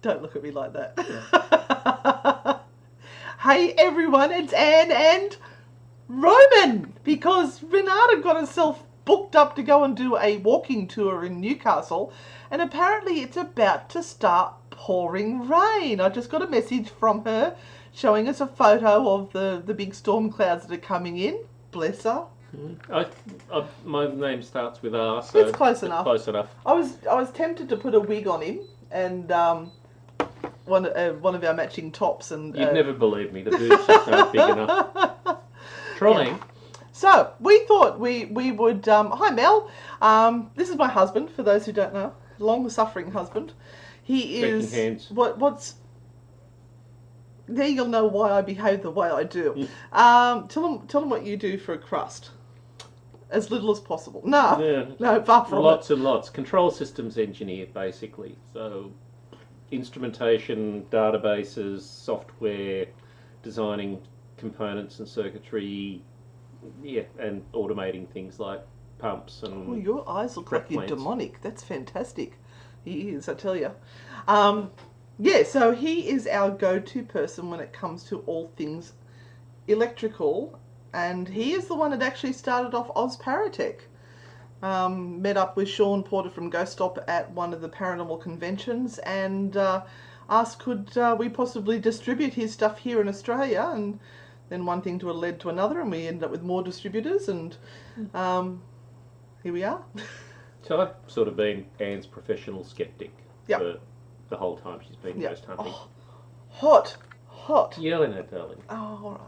Don't look at me like that. Hey everyone, it's Anne and Roman, because Renata got herself booked up to go and do a walking tour in Newcastle, and apparently it's about to start pouring rain. I just got a message from her showing us a photo of the big storm clouds that are coming in. Bless her. My name starts with R, so it's close enough. Close enough. I was tempted to put a wig on him and one of our matching tops, and you'd never believe me. The boobs just aren't big enough. Trying. Yeah. So we thought we would. Hi Mel. This is my husband. For those who don't know, long-suffering husband. He is. Shaking hands. What's. There you'll know why I behave the way I do. Tell them what you do for a crust. As little as possible. No, far from lots and lots. Control systems engineer, basically. So, instrumentation, databases, software, designing components and circuitry, and automating things like pumps and. Oh, your eyes look like you're demonic. That's fantastic. He is, I tell you. So he is our go-to person when it comes to all things electrical. And he is the one that actually started off Oz Paratech. Met up with Sean Porter from Ghost Stop at one of the paranormal conventions and asked could we possibly distribute his stuff here in Australia. And then one thing led to another, and we ended up with more distributors, and here we are. So I've sort of been Anne's professional skeptic for the whole time she's been ghost hunting. Oh, hot. Yeah, I know, darling. Oh, all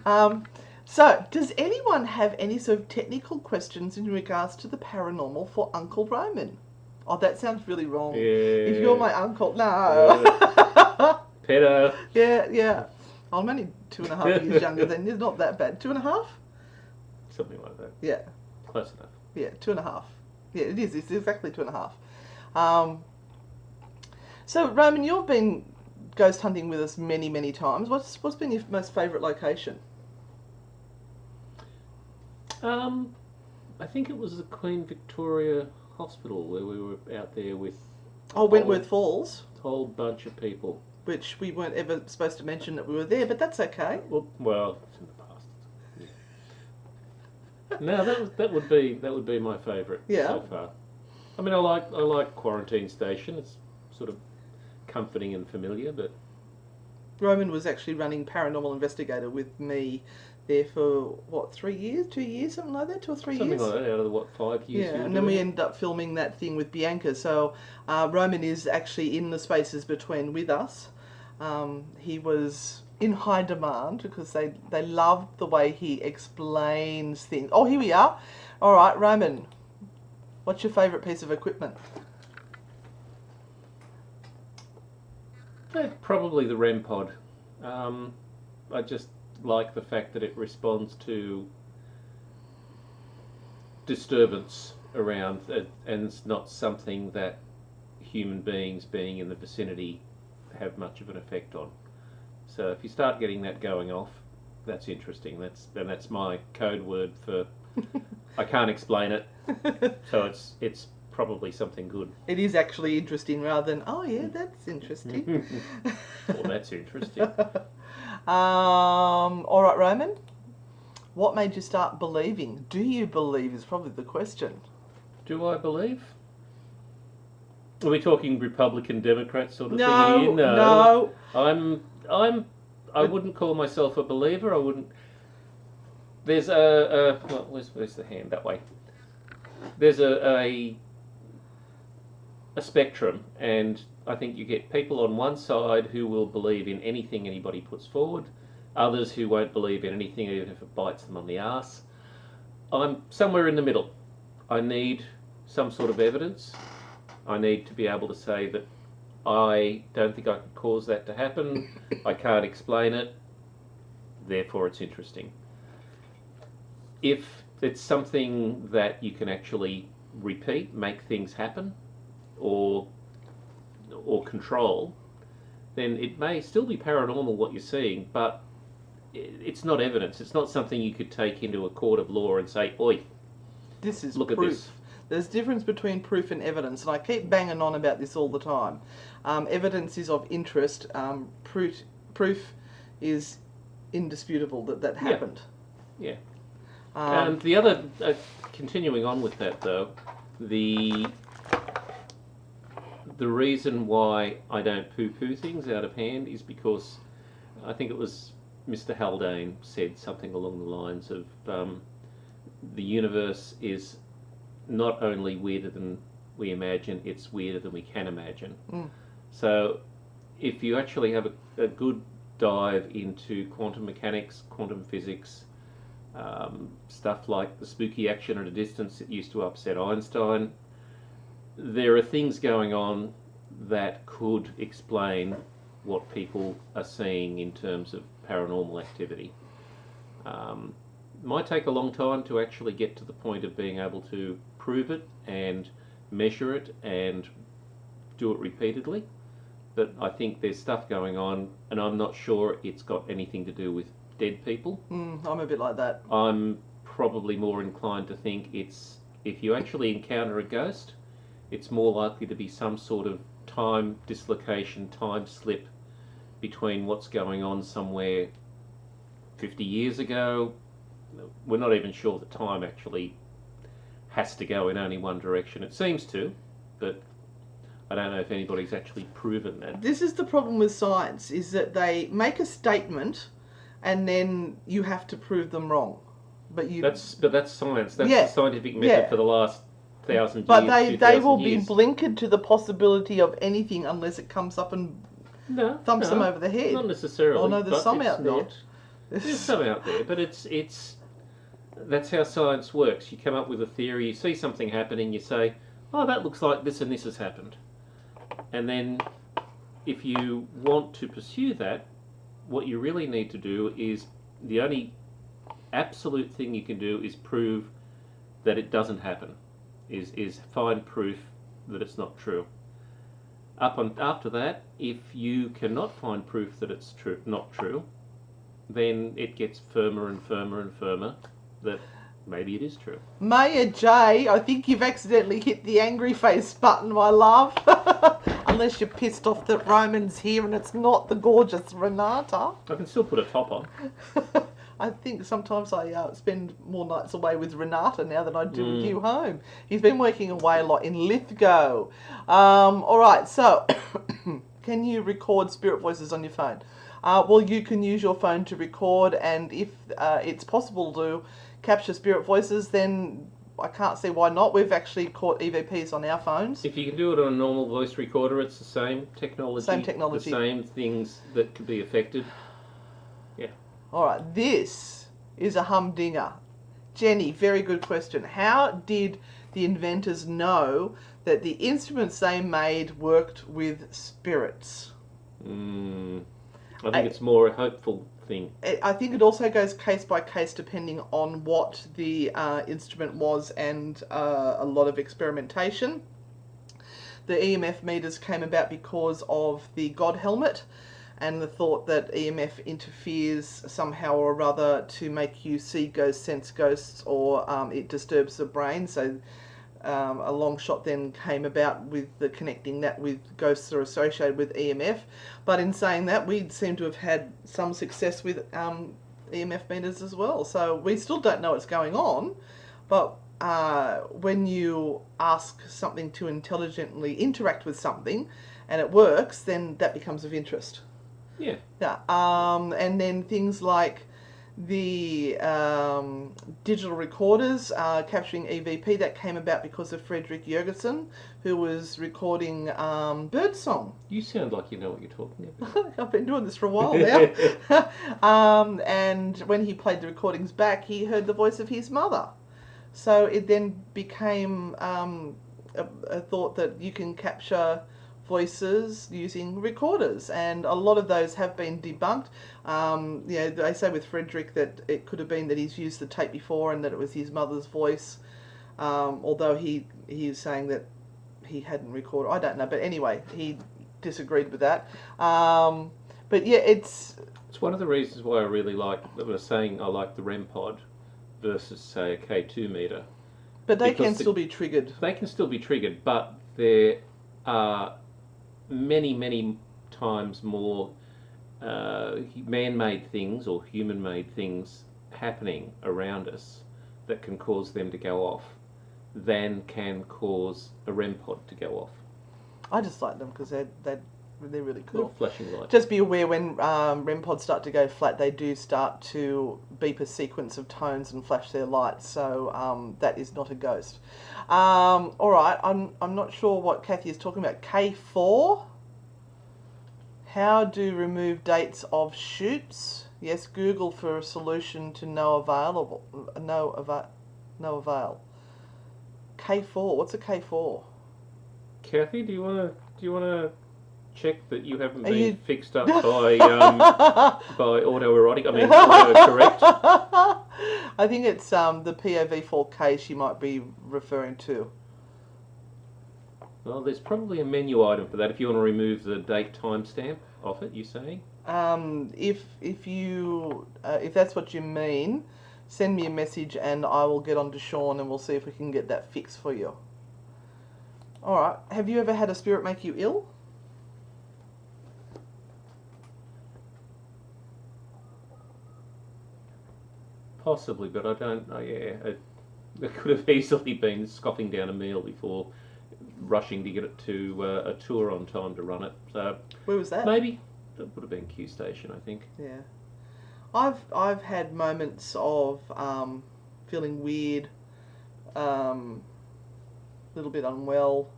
right. So, does anyone have any sort of technical questions in regards to the paranormal for Uncle Roman? Oh, that sounds really wrong. Yeah. If you're my uncle, no. Yeah. Pedo. Yeah. I'm only 2.5 years younger than you. Not that bad. 2.5? Something like that. Yeah. Close enough. Yeah, 2.5. Yeah, it is. It's exactly 2.5. So, Roman, you've been ghost hunting with us many, many times. What's been your most favourite location? I think it was the Queen Victoria Hospital where we were out there with... Wentworth Falls. A whole bunch of people. Which we weren't ever supposed to mention that we were there, but that's okay. Well, it's in the past. Yeah. No, that would be my favourite so far. I mean, I like Quarantine Station. It's sort of comforting and familiar, but... Roman was actually running Paranormal Investigator with me there for, 3 years? 2 years? Something like that? 2 or 3 years? Something like that, out of the, 5 years? Yeah, and then we ended up filming that thing with Bianca. So Roman is actually in the spaces between with us. He was in high demand because they loved the way he explains things. Oh, here we are. All right, Roman, what's your favourite piece of equipment? Probably the REM pod. I just like the fact that it responds to disturbance around it, and it's not something that human beings being in the vicinity have much of an effect on. So if you start getting that going off, that's interesting. That's my code word for I can't explain it. So it's probably something good. It is actually interesting rather than, oh yeah, that's interesting. Well, that's interesting. All right, Roman, what made you start believing? Do you believe is probably the question. Do I believe? Are we talking Republican Democrat sort of thing here? No. I wouldn't call myself a believer. I wouldn't. There's where's the hand? That way. There's a spectrum, and I think you get people on one side who will believe in anything anybody puts forward, others who won't believe in anything even if it bites them on the arse. I'm somewhere in the middle. I need some sort of evidence. I need to be able to say that I don't think I could cause that to happen. I can't explain it. Therefore, it's interesting. If it's something that you can actually repeat, make things happen, or control, then it may still be paranormal what you're seeing, but it's not evidence. It's not something you could take into a court of law and say, "Oi, this is look proof. at this." There's a difference between proof and evidence, and I keep banging on about this all the time. Evidence is of interest. Proof is indisputable that happened. Yeah. And the other, continuing on with that though, the reason why I don't poo-poo things out of hand is because I think it was Mr. Haldane said something along the lines of the universe is not only weirder than we imagine, it's weirder than we can imagine. So if you actually have a good dive into quantum mechanics, quantum physics, stuff like the spooky action at a distance that used to upset Einstein, there are things going on that could explain what people are seeing in terms of paranormal activity. Might take a long time to actually get to the point of being able to prove it and measure it and do it repeatedly, but I think there's stuff going on, and I'm not sure it's got anything to do with dead people. I'm a bit like that. I'm probably more inclined to think it's, if you actually encounter a ghost, it's more likely to be some sort of time dislocation, time slip between what's going on somewhere 50 years ago. We're not even sure that time actually has to go in only one direction. It seems to, but I don't know if anybody's actually proven that. This is the problem with science, is that they make a statement and then you have to prove them wrong. But that's science. That's the scientific method for the last 1,000 years. But they will be blinkered to the possibility of anything unless it comes up and thumps them over the head. Not necessarily. Oh no, there's some out there. There's some out there, but it's that's how science works. You come up with a theory, you see something happening, you say, oh, that looks like this and this has happened. And then if you want to pursue that, what you really need to do is, the only absolute thing you can do is prove that it doesn't happen, is find proof that it's not true. After that, if you cannot find proof that it's not true, then it gets firmer and firmer and firmer that maybe it is true. Maya J, I think you've accidentally hit the angry face button, my love. Unless you're pissed off that Roman's here and it's not the gorgeous Renata. I can still put a top on. I think sometimes I spend more nights away with Renata now than I do with you home. He's been working away a lot in Lithgow. Alright, so can you record spirit voices on your phone? Well, you can use your phone to record, and if it's possible to capture spirit voices, then I can't see why not. We've actually caught EVPs on our phones. If you can do it on a normal voice recorder, it's the same technology. Same technology. The same things that could be affected. Yeah. Alright, this is a humdinger. Jenny, very good question. How did the inventors know that the instruments they made worked with spirits? I think it's more a hopeful thing. I think it also goes case by case depending on what the instrument was, and a lot of experimentation. The EMF meters came about because of the God helmet and the thought that EMF interferes somehow or other to make you see ghosts, sense ghosts, or it disturbs the brain. So a long shot then came about with the connecting that with ghosts that are associated with EMF. But in saying that, we seem to have had some success with EMF meters as well. So we still don't know what's going on, but when you ask something to intelligently interact with something and it works, then that becomes of interest. Yeah. Yeah. And then things like the digital recorders capturing EVP, that came about because of Frederick Jurgensen, who was recording birdsong. You sound like you know what you're talking about. I've been doing this for a while now. And when he played the recordings back, he heard the voice of his mother. So it then became a thought that you can capture voices using recorders, and a lot of those have been debunked. They say with Frederick that it could have been that he's used the tape before and that it was his mother's voice, although he is saying that he hadn't recorded. I don't know, but anyway, he disagreed with that. But yeah, it's one of the reasons why I really like, I was saying I like the REM pod versus say a K2 meter, But they can still be triggered. They can still be triggered, but there are many, many times more man-made things or human-made things happening around us that can cause them to go off than can cause a REM pod to go off. I just like them because they're really cool. Little flashing lights. Just be aware when REM pods start to go flat, they do start to beep a sequence of tones and flash their lights. So that is not a ghost. All right, I'm not sure what Kathy is talking about. K4. How do remove dates of shoots? Yes, Google for a solution to no avail. K4. What's a K4? Kathy, do you want to check that you haven't been fixed up by autoerotic? I mean, autocorrect. I think it's the POV4K she might be referring to. Well, there's probably a menu item for that if you want to remove the date timestamp off it. You saying? If that's what you mean, send me a message and I will get on to Sean and we'll see if we can get that fixed for you. All right. Have you ever had a spirit make you ill? Possibly, but I don't. It could have easily been scoffing down a meal before rushing to get it to a tour on time to run it. So where was that? Maybe that would have been Q Station, I think. Yeah, I've had moments of feeling weird, little bit unwell.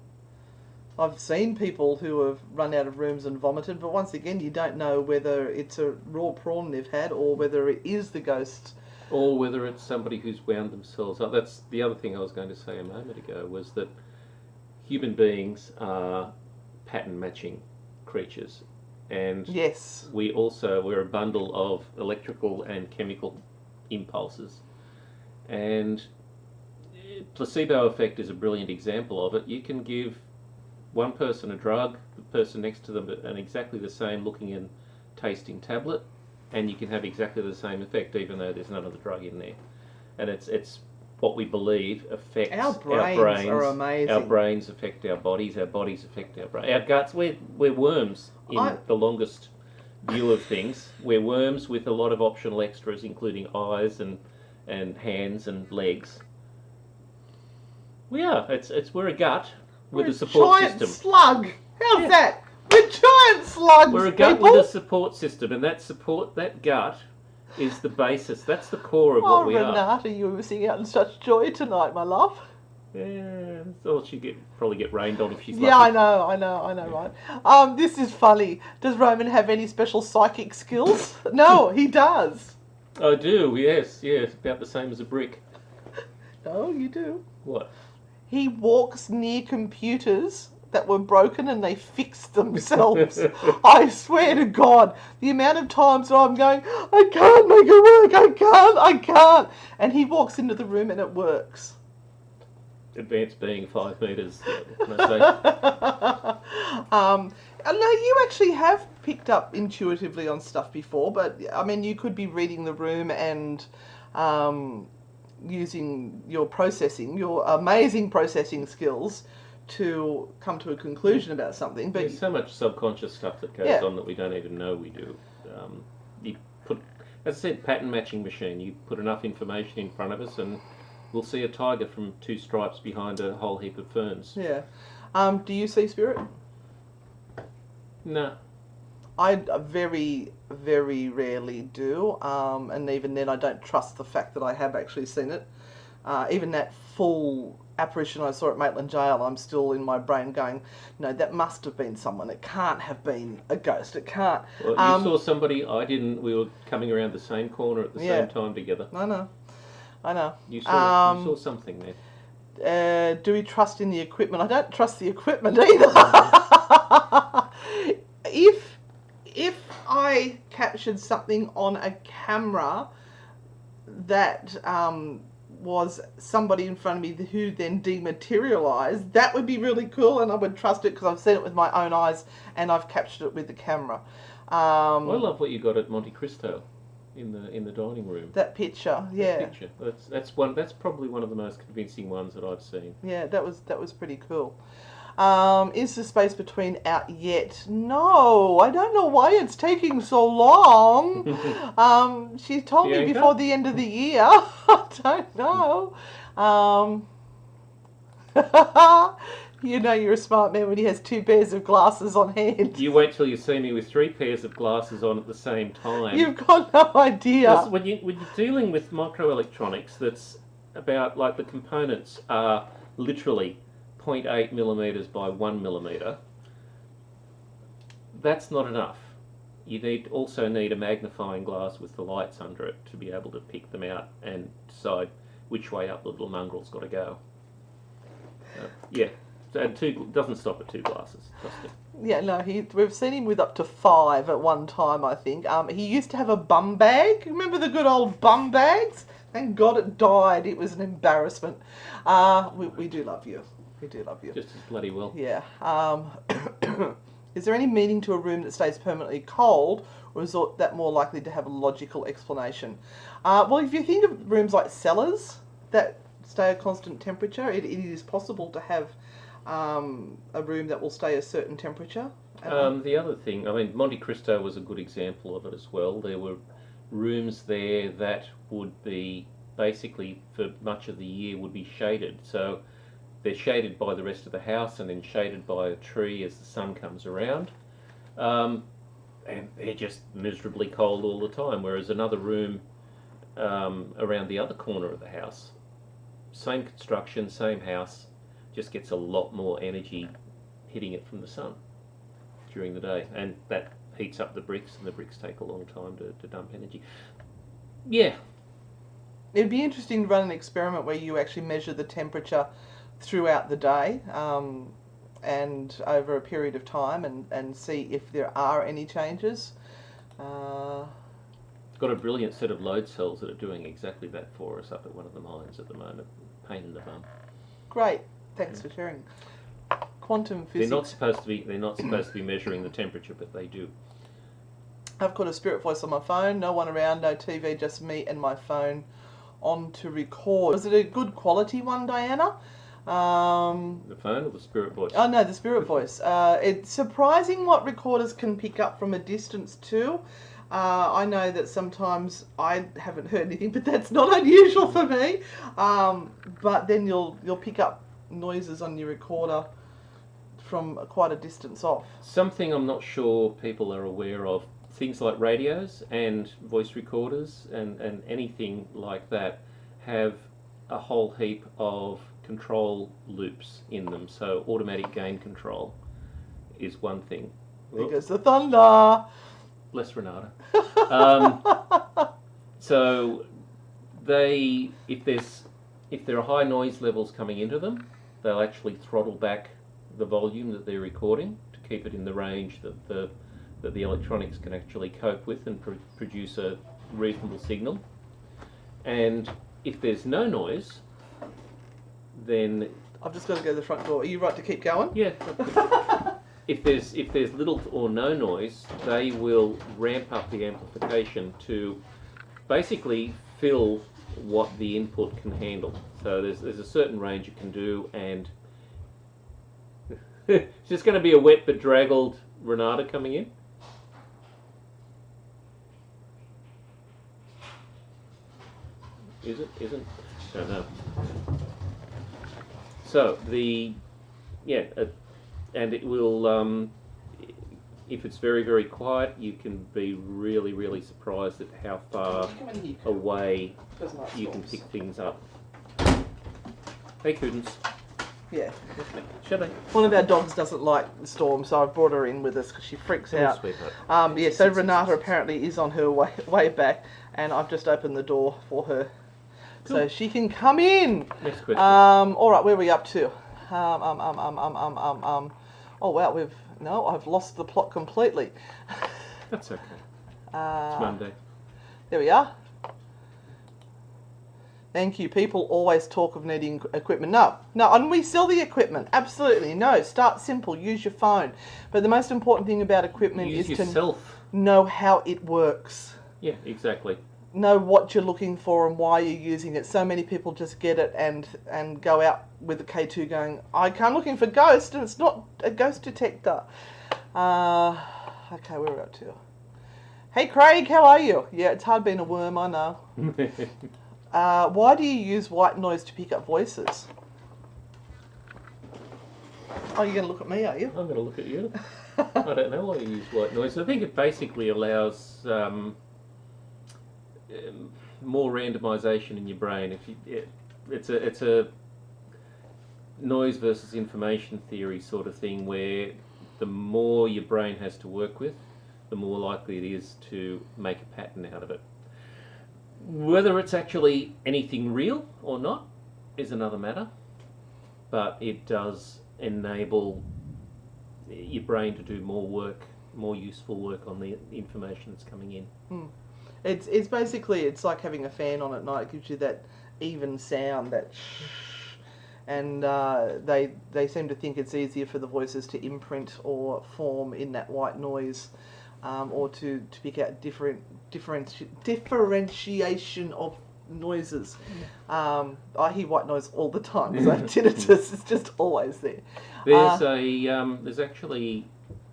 I've seen people who have run out of rooms and vomited, but once again, you don't know whether it's a raw prawn they've had or whether it is the ghost. Or whether it's somebody who's wound themselves up. That's the other thing I was going to say a moment ago, was that human beings are pattern matching creatures. And yes, we're a bundle of electrical and chemical impulses. And placebo effect is a brilliant example of it. You can give one person a drug, the person next to them an exactly the same looking and tasting tablet, and you can have exactly the same effect, even though there's none of the drug in there. And it's what we believe affects our brains. Are amazing. Our brains affect our bodies affect our brains. Our guts, we're worms in the longest view of things. We're worms with a lot of optional extras, including eyes and hands and legs. We are. We're a gut with a support system. Giant slug. How's that? We're giant slugs. We're a gut with a support system, and that gut is the basis. That's the core of what we are. Renata, you were singing out in such joy tonight, my love. Yeah, so she'd probably get rained on if she's lucky. I know, right? This is funny. Does Roman have any special psychic skills? No, he does. I do, yes, about the same as a brick. No, you do. What? He walks near computers that were broken and they fixed themselves. I swear to God, the amount of times I'm going, I can't make it work, I can't. And he walks into the room and it works. Advanced being 5 metres, can I say? No, you actually have picked up intuitively on stuff before, but I mean, you could be reading the room and using your amazing processing skills to come to a conclusion about something. But there's so much subconscious stuff that goes on that we don't even know we do. You put, as I said, pattern matching machine. You put enough information in front of us and we'll see a tiger from 2 stripes behind a whole heap of ferns. Yeah. Do you see spirit? No. I very, very rarely do. And even then I don't trust the fact that I have actually seen it. Even that full apparition I saw at Maitland Jail, I'm still in my brain going, no, that must have been someone. It can't have been a ghost. It can't. Well, you saw somebody, I didn't. We were coming around the same corner at the same time together. I know. You saw something there. Do we trust in the equipment? I don't trust the equipment either. If I captured something on a camera that was somebody in front of me who then dematerialized, that would be really cool and I would trust it because I've seen it with my own eyes and I've captured it with the camera. I love what you got at Monte Cristo. in the dining room. That picture, yeah. That picture. That's probably one of the most convincing ones that I've seen. Yeah, that was pretty cool. Is the space between out yet? No, I don't know why it's taking so long. She told me Bianca? before the end of the year. I don't know. You know you're a smart man when he has 2 pairs of glasses on hand. You wait till you see me with 3 pairs of glasses on at the same time. You've got no idea. When you're dealing with microelectronics, that's about like the components are literally 0.8 millimeters by 1 millimeter. That's not enough. You also need a magnifying glass with the lights under it to be able to pick them out and decide which way up the little mongrel's got to go. Yeah. And doesn't stop at 2 glasses, trust me. Yeah, no, we've seen him with up to 5 at one time, I think. He used to have a bum bag. Remember the good old bum bags? Thank God it died. It was an embarrassment. We do love you. We do love you. Just as bloody well. Yeah. Is there any meaning to a room that stays permanently cold, or is that more likely to have a logical explanation? Well, if you think of rooms like cellars that stay a constant temperature, it is possible to have a room that will stay a certain temperature. The other thing, I mean, Monte Cristo was a good example of it as well. There were rooms there that would be basically for much of the year would be shaded. So they're shaded by the rest of the house and then shaded by a tree as the sun comes around. And they're just miserably cold all the time. Whereas another room around the other corner of the house, same construction, same house, just gets a lot more energy hitting it from the sun during the day, and that heats up the bricks, and the bricks take a long time to dump energy. Yeah. It'd be interesting to run an experiment where you actually measure the temperature throughout the day and over a period of time and see if there are any changes. Got a brilliant set of load cells that are doing exactly that for us up at one of the mines at the moment. Pain in the bum. Great. Thanks for sharing. Quantum physics. They're not supposed to be measuring the temperature, but they do. I've got a spirit voice on my phone. No one around, no TV, just me and my phone on to record. Was it a good quality one, Diana? The phone or the spirit voice? Oh no, the spirit voice. It's surprising what recorders can pick up from a distance too. I know that sometimes I haven't heard anything, but that's not unusual for me. But then you'll pick up noises on your recorder from quite a distance off. Something I'm not sure people are aware of, things like radios and voice recorders and anything like that have a whole heap of control loops in them. So automatic gain control is one thing. There goes the thunder. Bless Renata. So if there are high noise levels coming into them, they'll actually throttle back the volume that they're recording to keep it in the range that the electronics can actually cope with and produce a reasonable signal. And if there's no noise, then I've just got to go to the front door. Are you right to keep going? Yeah. If there's little or no noise, they will ramp up the amplification to basically fill what the input can handle. So there's a certain range it can do, and it's just going to be a wet but draggled Renata coming in. Is it? Isn't? Don't know. So and it will, if it's very, very quiet, you can be really, really surprised at how far away you can pick things up. Hey, Cudence. Yeah. Shall I? One of our dogs doesn't like the storm, so I've brought her in with us because she freaks out. Sweetheart. Yeah, so Renata apparently is on her way back, and I've just opened the door for her. Cool. So she can come in. Next question. All right, where are we up to? Oh wow, I've lost the plot completely. That's okay. It's Monday. There we are. Thank you. People always talk of needing equipment. No, and we sell the equipment. Absolutely. No, start simple. Use your phone. But the most important thing about equipment is to know how it works. Yeah, exactly. know what you're looking for and why you're using it. So many people just get it and go out with the K2 going, I'm looking for ghost, and it's not a ghost detector. Okay, where are we up to? Hey Craig, how are you? Yeah, it's hard being a worm, I know. Why do you use white noise to pick up voices? Oh, you're going to look at me, are you? I'm going to look at you. I don't know why you use white noise. I think it basically allows more randomisation in your brain. It's a noise versus information theory sort of thing, where the more your brain has to work with, the more likely it is to make a pattern out of it. Whether it's actually anything real or not is another matter, but it does enable your brain to do more work, more useful work on the information that's coming in. It's basically, it's like having a fan on at night. It gives you that even sound, that and they seem to think it's easier for the voices to imprint or form in that white noise, or to pick out differentiation of noises. I hear white noise all the time because I have tinnitus. It's just always there. There's actually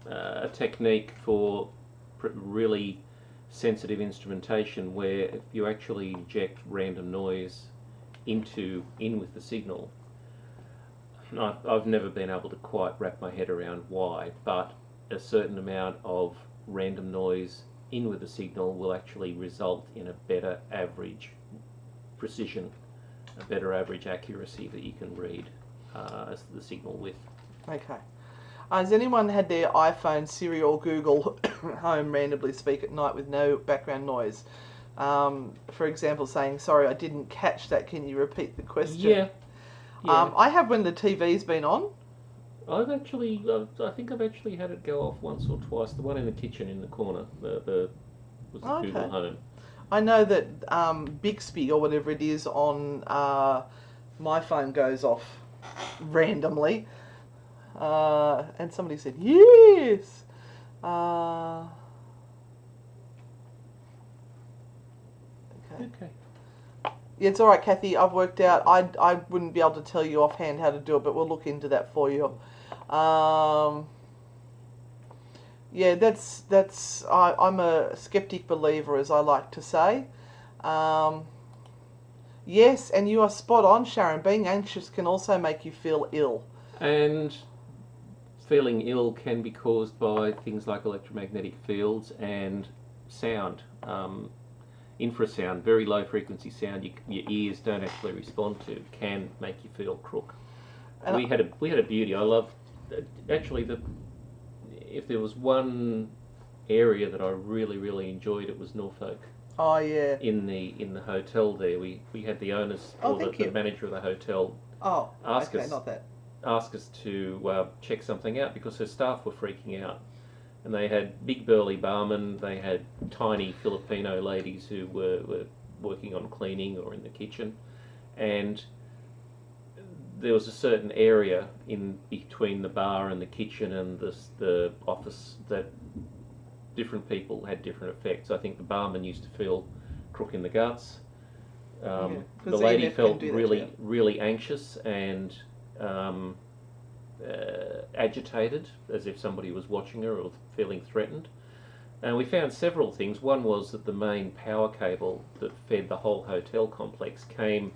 a technique for really sensitive instrumentation where if you actually inject random noise in with the signal. I've never been able to quite wrap my head around why, but a certain amount of random noise in with the signal will actually result in a better average precision, a better average accuracy that you can read as the signal with. Okay. Has anyone had their iPhone, Siri or Google Home randomly speak at night with no background noise? For example, saying, sorry, I didn't catch that, can you repeat the question? Yeah. I have when the TV's been on. I think I've actually had it go off once or twice. The one in the kitchen in the corner, was the Google Home. I know that Bixby or whatever it is on my phone goes off randomly. And somebody said, yes! Okay. Yeah, it's alright, Kathy. I've worked out. I wouldn't be able to tell you offhand how to do it, but we'll look into that for you. Yeah, that's. I'm a skeptic believer, as I like to say. Yes, and you are spot on, Sharon. Being anxious can also make you feel ill. And feeling ill can be caused by things like electromagnetic fields and sound. Infrasound, very low frequency sound your ears don't actually respond to, can make you feel crook. And we had a beauty. I love actually if there was one area that I really enjoyed, it was Norfolk. Oh yeah. In the hotel there, we had the owners the manager of the hotel ask us to check something out because her staff were freaking out. And they had big burly barmen, they had tiny Filipino ladies who were working on cleaning or in the kitchen, and there was a certain area in between the bar and the kitchen and the office that different people had different effects. I think the barman used to feel crook in the guts. The lady felt really anxious and agitated, as if somebody was watching her or feeling threatened. And we found several things. One was that the main power cable that fed the whole hotel complex came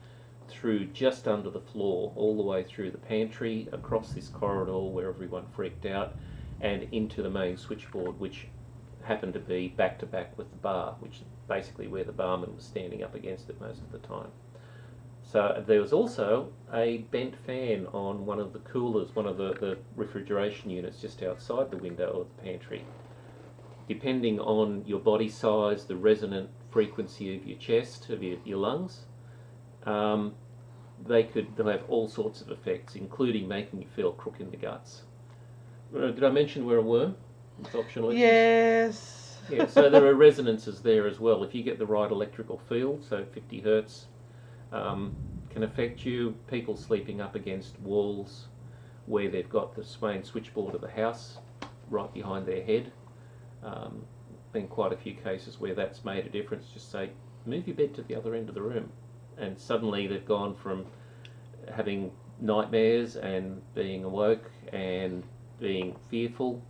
through just under the floor, all the way through the pantry, across this corridor where everyone freaked out, and into the main switchboard, which happened to be back to back with the bar, which is basically where the barman was standing up against it most of the time. So there was also a bent fan on one of the coolers, one of the refrigeration units just outside the window of the pantry. Depending on your body size, the resonant frequency of your chest, of your lungs, they'll have all sorts of effects, including making you feel crook in the guts. Did I mention we're a worm? It's optional. Yes. Yeah, so there are resonances there as well. If you get the right electrical field, so 50 hertz, can affect you. People sleeping up against walls where they've got the main switchboard of the house right behind their head. been quite a few cases where that's made a difference. Just say, move your bed to the other end of the room, and suddenly they've gone from having nightmares and being awoke and being fearful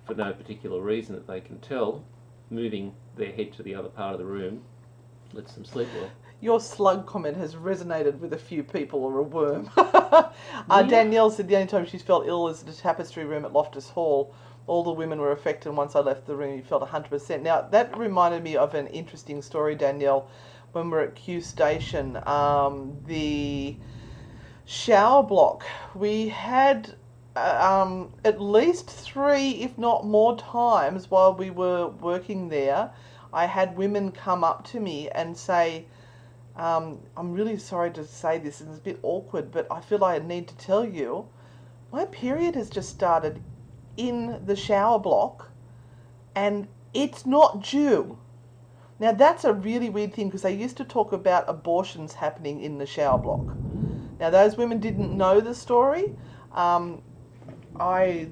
for no particular reason that they can tell. Moving their head to the other part of the room lets them sleep well. Your slug comment has resonated with a few people, or a worm. Yeah. Danielle said the only time she's felt ill is the tapestry room at Loftus Hall. All the women were affected, and once I left the room, you felt 100%. Now, that reminded me of an interesting story, Danielle, when we were at Kew Station. The shower block, we had at least 3, if not more times while we were working there, I had women come up to me and say, I'm really sorry to say this, and it's a bit awkward, but I feel I need to tell you, my period has just started in the shower block and it's not due. Now that's a really weird thing, because they used to talk about abortions happening in the shower block. Now those women didn't know the story. I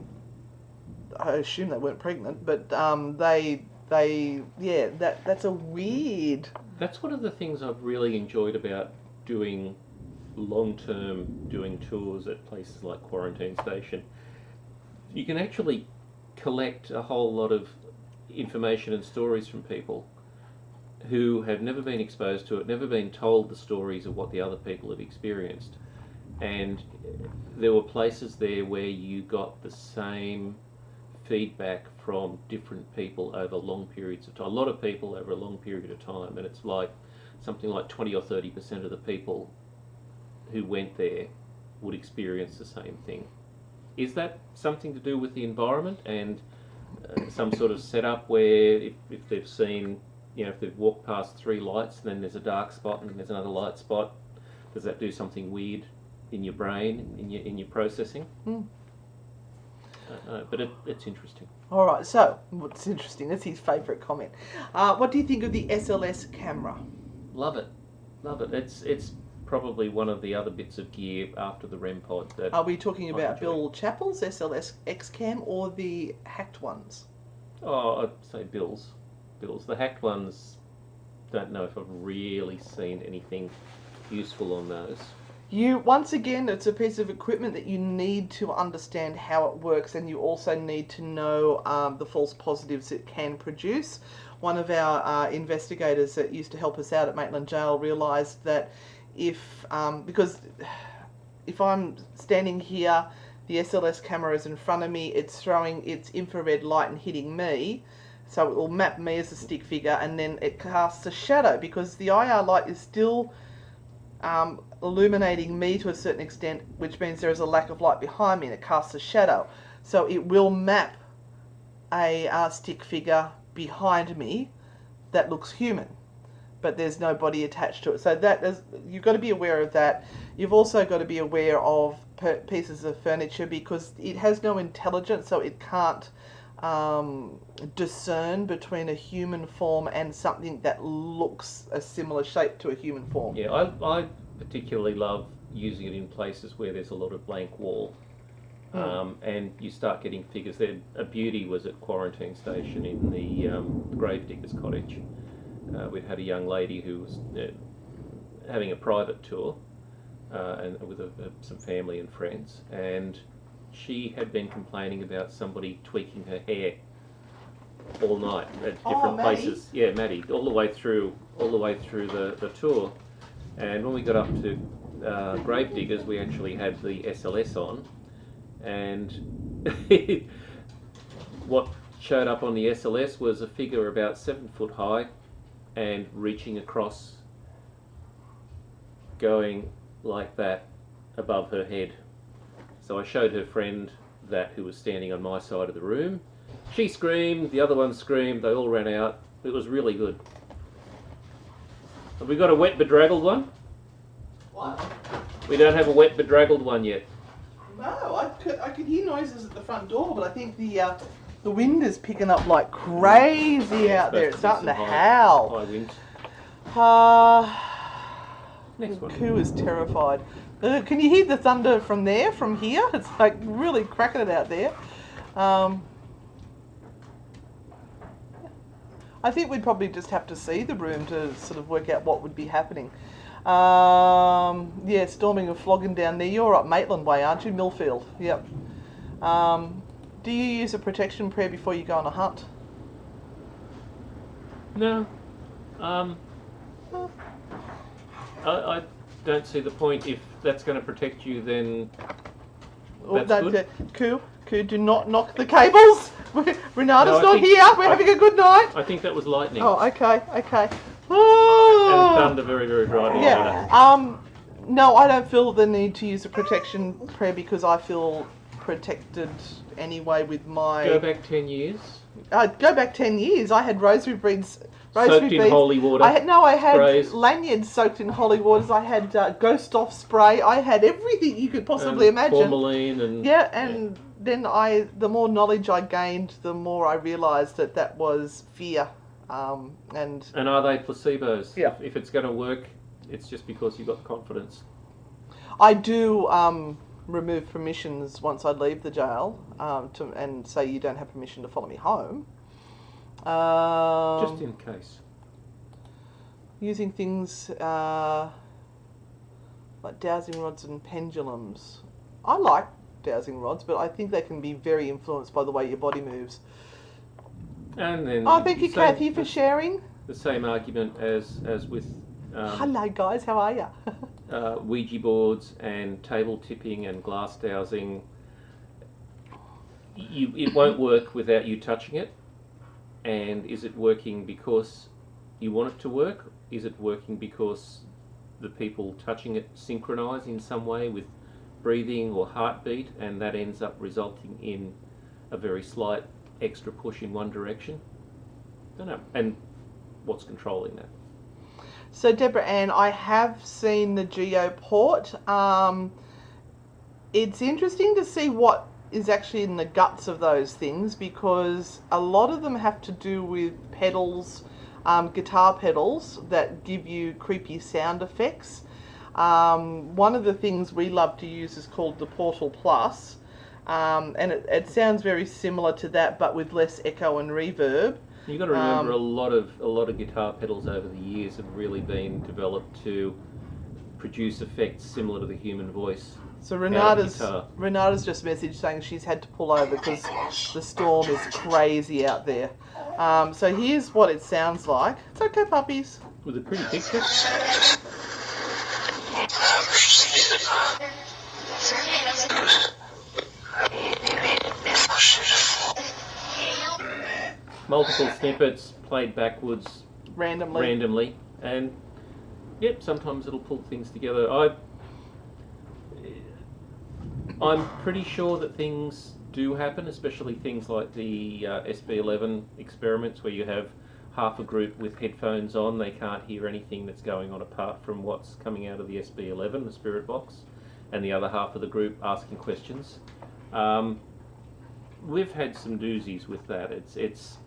assume they weren't pregnant, but that's a weird. That's one of the things I've really enjoyed about doing doing tours at places like Quarantine Station. You can actually collect a whole lot of information and stories from people who have never been exposed to it, never been told the stories of what the other people have experienced. And there were places there where you got the same feedback from different people over long periods of time. A lot of people over a long period of time, and it's like something like 20 or 30% of the people who went there would experience the same thing. Is that something to do with the environment and some sort of setup where if they've seen, if they've walked past 3 lights and then there's a dark spot and there's another light spot, does that do something weird in your brain, in your processing? But it's interesting. All right, so what's interesting? That's his favourite comment. What do you think of the SLS camera? Love it. It's probably one of the other bits of gear after the REM pod. That are we talking about Bill Chappell's SLS X-Cam or the hacked ones? Oh, I'd say Bill's. The hacked ones, don't know if I've really seen anything useful on those. Once again, it's a piece of equipment that you need to understand how it works, and you also need to know the false positives it can produce. One of our investigators that used to help us out at Maitland Jail realised that because if I'm standing here, the SLS camera is in front of me, it's throwing its infrared light and hitting me, so it will map me as a stick figure, and then it casts a shadow, because the IR light is still illuminating me to a certain extent, which means there is a lack of light behind me and it casts a shadow. So it will map a stick figure behind me that looks human, but there's no body attached to it. So you've got to be aware of that. You've also got to be aware of pieces of furniture, because it has no intelligence, so it can't discern between a human form and something that looks a similar shape to a human form. Yeah, I particularly love using it in places where there's a lot of blank wall. And you start getting figures there. A beauty was at Quarantine Station in the Gravedigger's Cottage. We'd had a young lady who was having a private tour and with some family and friends, and she had been complaining about somebody tweaking her hair all night at different places. Yeah, Maddie, all the way through the tour. And when we got up to Gravediggers, we actually had the SLS on, and what showed up on the SLS was a figure about 7 foot high and reaching across, going like that above her head. So I showed her friend that, who was standing on my side of the room. She screamed, the other one screamed, they all ran out. It was really good. Have we got a wet bedraggled one? What? We don't have a wet bedraggled one yet. No, I could hear noises at the front door, but I think the wind is picking up like crazy out there. It's starting to howl. High winds. Next one. Who is terrified? Can you hear the thunder from there, from here? It's like really cracking it out there. I think we'd probably just have to see the room to sort of work out what would be happening. Yeah, storming and flogging down there. You're up Maitland Way, aren't you? Millfield. Yep. Do you use a protection prayer before you go on a hunt? No. I don't see the point. If that's going to protect you, then that's good. Cool, do not knock the cables. Renata's not here. We're having a good night. I think that was lightning. Oh, okay. And thunder very, very brightly. Yeah. No, I don't feel the need to use a protection prayer because I feel protected anyway with my... Go back 10 years. Go back 10 years. I had rosary beads. Soaked in holy water. I had sprays. lanyards soaked in holy waters. I had Ghost Off spray. I had everything you could possibly imagine. Formalin and... Yeah, and then the more knowledge I gained, the more I realised that was fear. And are they placebos? Yeah. If it's going to work, it's just because you've got confidence. I do remove permissions once I leave the jail and say you don't have permission to follow me home. Just in case. Using things like dowsing rods and pendulums. I like dowsing rods, but I think they can be very influenced by the way your body moves. And then thank you, Kathy, for sharing. The same argument as with... hello, guys. How are you? Ouija boards and table tipping and glass dowsing. It won't work without you touching it. And is it working because you want it to work? Is it working because the people touching it synchronise in some way with breathing or heartbeat, and that ends up resulting in a very slight extra push in one direction? Don't know. And what's controlling that? So, Deborah Ann, I have seen the Geoport. It's interesting to see what is actually in the guts of those things, because a lot of them have to do with pedals, guitar pedals that give you creepy sound effects. One of the things we love to use is called the Portal Plus, and it sounds very similar to that, but with less echo and reverb. You've got to remember a lot of guitar pedals over the years have really been developed to produce effects similar to the human voice. So Renata's just messaged saying she's had to pull over because the storm is crazy out there. So here's what it sounds like. It's okay, puppies. With a pretty picture. Multiple snippets played backwards randomly, and yep, sometimes it'll pull things together. I'm pretty sure that things do happen, especially things like the SB11 experiments where you have half a group with headphones on, they can't hear anything that's going on apart from what's coming out of the SB11, the spirit box, and the other half of the group asking questions. We've had some doozies with that. It's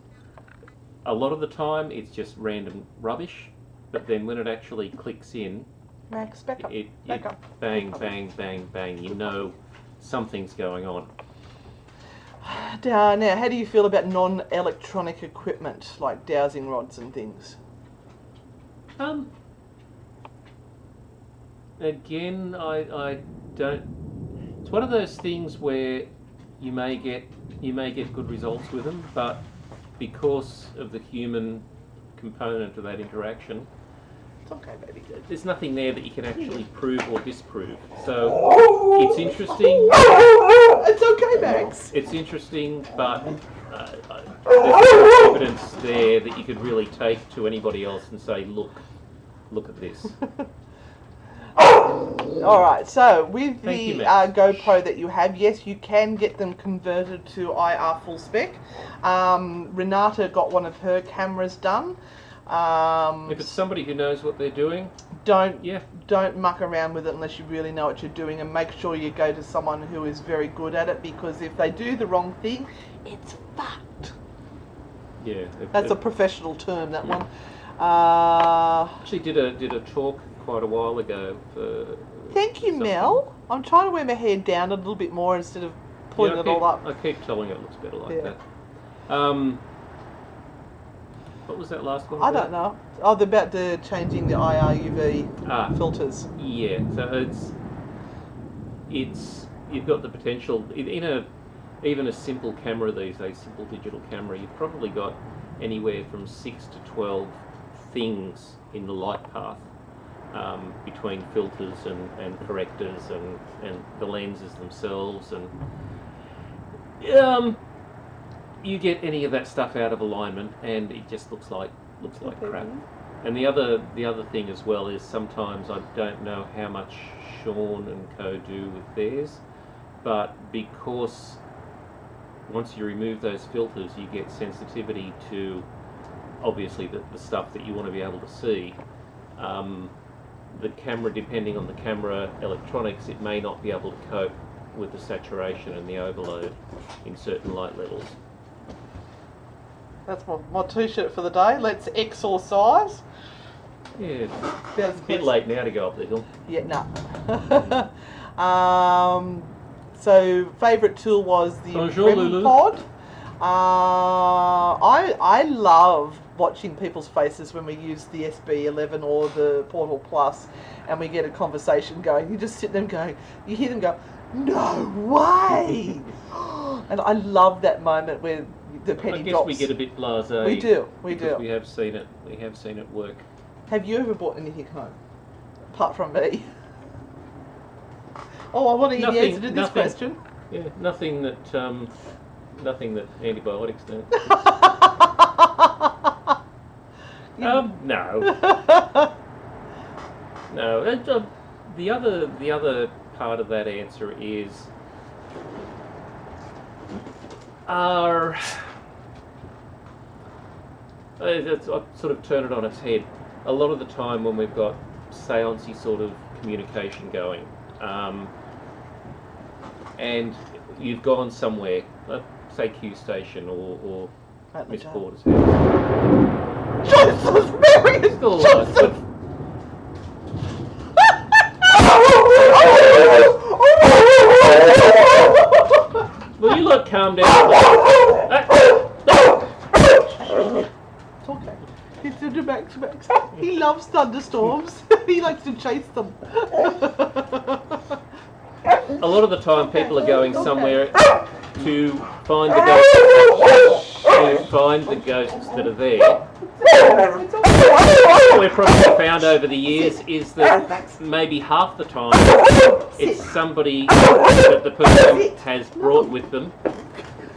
a lot of the time it's just random rubbish, but then when it actually clicks in, Max, back up. Bang, bang, bang, bang, you know something's going on. Now, how do you feel about non-electronic equipment like dowsing rods and things? Again, I don't. It's one of those things where you may get good results with them, but because of the human component of that interaction, it's okay, baby. There's nothing there that you can actually prove or disprove. So it's interesting. It's okay, Max. It's interesting, but there's no evidence there that you could really take to anybody else and say, look at this. All right, so with the GoPro that you have, yes, you can get them converted to IR full spec. Renata got one of her cameras done. If it's somebody who knows what they're doing, don't muck around with it unless you really know what you're doing, and make sure you go to someone who is very good at it, because if they do the wrong thing, it's fucked. Yeah, that's a professional term, that one. Actually did a talk quite a while ago for thank you, something. Mel. I'm trying to wear my hair down a little bit more instead of pulling it all up. I keep telling it looks better like that. What was that last one? I don't know. Oh, they're about the changing the IR UV filters. Yeah, so it's you've got the potential even a simple camera these days, simple digital camera. You've probably got anywhere from 6 to 12 things in the light path between filters and correctors and the lenses themselves, and you get any of that stuff out of alignment and it just looks like crap. And the other thing as well is sometimes I don't know how much Sean and co do with theirs, but because once you remove those filters you get sensitivity to obviously the stuff that you want to be able to see. The camera, depending on the camera electronics, it may not be able to cope with the saturation and the overload in certain light levels. That's my t-shirt for the day. Let's exorcise. Yeah, it's a bit late now to go up the hill. Yeah, no. So, favourite tool was the REM pod. I love watching people's faces when we use the SB11 or the Portal Plus and we get a conversation going. You just sit there going, you hear them go, no way! And I love that moment where the penny drops. I guess we get a bit blasé. We do. We have seen it work. Have you ever bought anything home? Apart from me? Oh, I want to hear the answer to this question. Yeah, nothing that antibiotics don't. No. No. The other part of that answer is I'll sort of turn it on its head. A lot of the time when we've got seance-y sort of communication going, and you've gone somewhere, say Q Station or Miss Porter's house. Jesus Mary! It's still alive. Will you look calm down? It's okay. He's to do back-to-backs. He loves thunderstorms. He likes to chase them. A lot of the time people are going somewhere to find the ghosts, that are there. What we've probably found over the years is that maybe half the time it's somebody that the person has brought with them,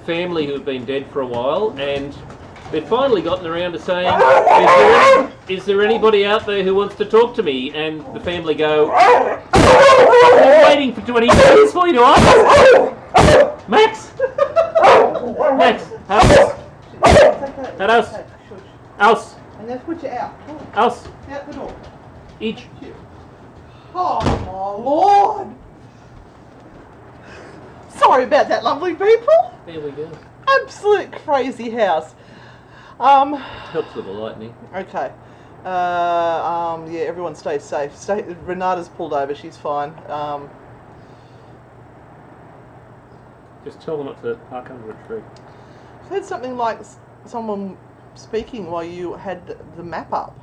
family who have been dead for a while, and they've finally gotten around to saying, is there anybody out there who wants to talk to me? And the family go, I'm waiting for 20 minutes for you to ask. Max! House! And let's put you out. House! Out the door. Each. Oh my Lord! Sorry about that, lovely people. There we go. Absolute crazy house. Helps with the lightning. Okay. Yeah, everyone stay safe. Renata's pulled over, she's fine. Just tell them not to park under a tree. I've heard something like someone speaking while you had the map up.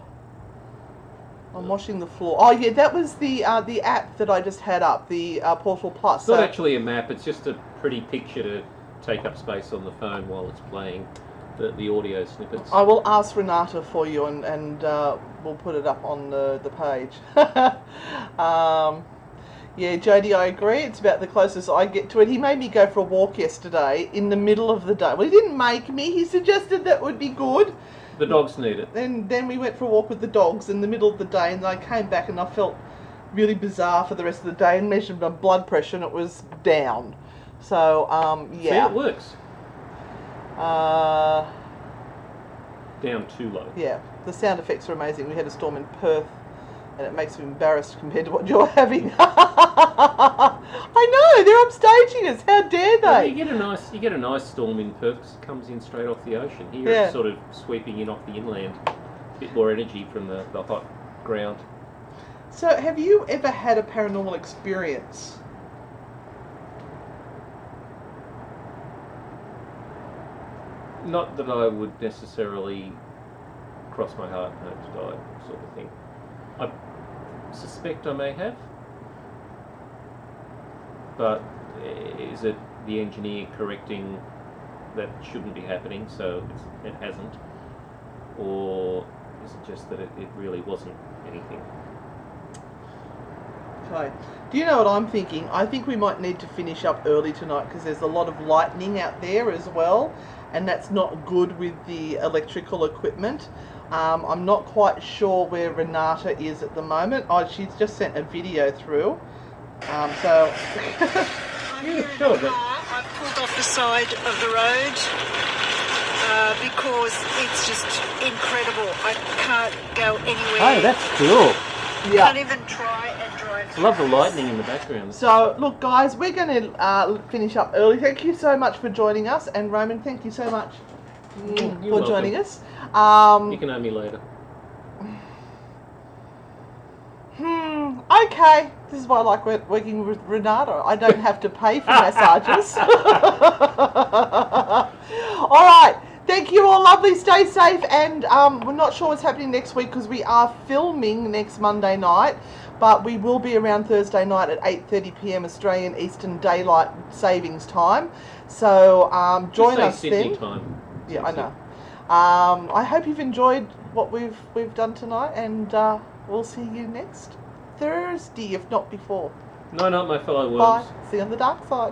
I'm washing the floor. Oh yeah, that was the app that I just had up, the Portal Plus. It's not actually a map, it's just a pretty picture to take up space on the phone while it's playing the audio snippets. I will ask Renata for you and we'll put it up on the page. Yeah, Jodie, I agree. It's about the closest I get to it. He made me go for a walk yesterday in the middle of the day. Well, he didn't make me. He suggested that would be good. The dogs need it. And then we went for a walk with the dogs in the middle of the day, and I came back and I felt really bizarre for the rest of the day and measured my blood pressure and it was down. So, yeah. See, it works. Down too low. Yeah, the sound effects are amazing. We had a storm in Perth and it makes me embarrassed compared to what you're having. I know, they're upstaging us. How dare they? Well, you get a nice storm in Perth because it comes in straight off the ocean. Here it's sort of sweeping in off the inland. A bit more energy from the hot ground. So, have you ever had a paranormal experience? Not that I would necessarily cross my heart and hope to die sort of thing. I suspect I may have, but is it the engineer correcting that shouldn't be happening, so it hasn't, or is it just that it really wasn't anything? Okay. Do you know what I'm thinking? I think we might need to finish up early tonight because there's a lot of lightning out there as well, and that's not good with the electrical equipment. I'm not quite sure where Renata is at the moment. Oh, she's just sent a video through. So I'm here in the car. I've pulled off the side of the road because it's just incredible. I can't go anywhere. Oh, that's cool. yeah. Can't even try and drive. I love the lightning in the background. So look, guys, we're going to finish up early. Thank you so much for joining us, and Roman, thank you so much for joining us. You can owe me later. Okay. This is why I like working with Renata. I don't have to pay for massages. All right. Thank you all. Lovely. Stay safe. And we're not sure what's happening next week because we are filming next Monday night. But we will be around Thursday night at 8:30 p.m. Australian Eastern Daylight Savings Time. So join us Sydney then. time. Yeah, I know. I hope you've enjoyed what we've done tonight, and we'll see you next Thursday, if not before. No, not my fellow worms. Bye. See you on the dark side.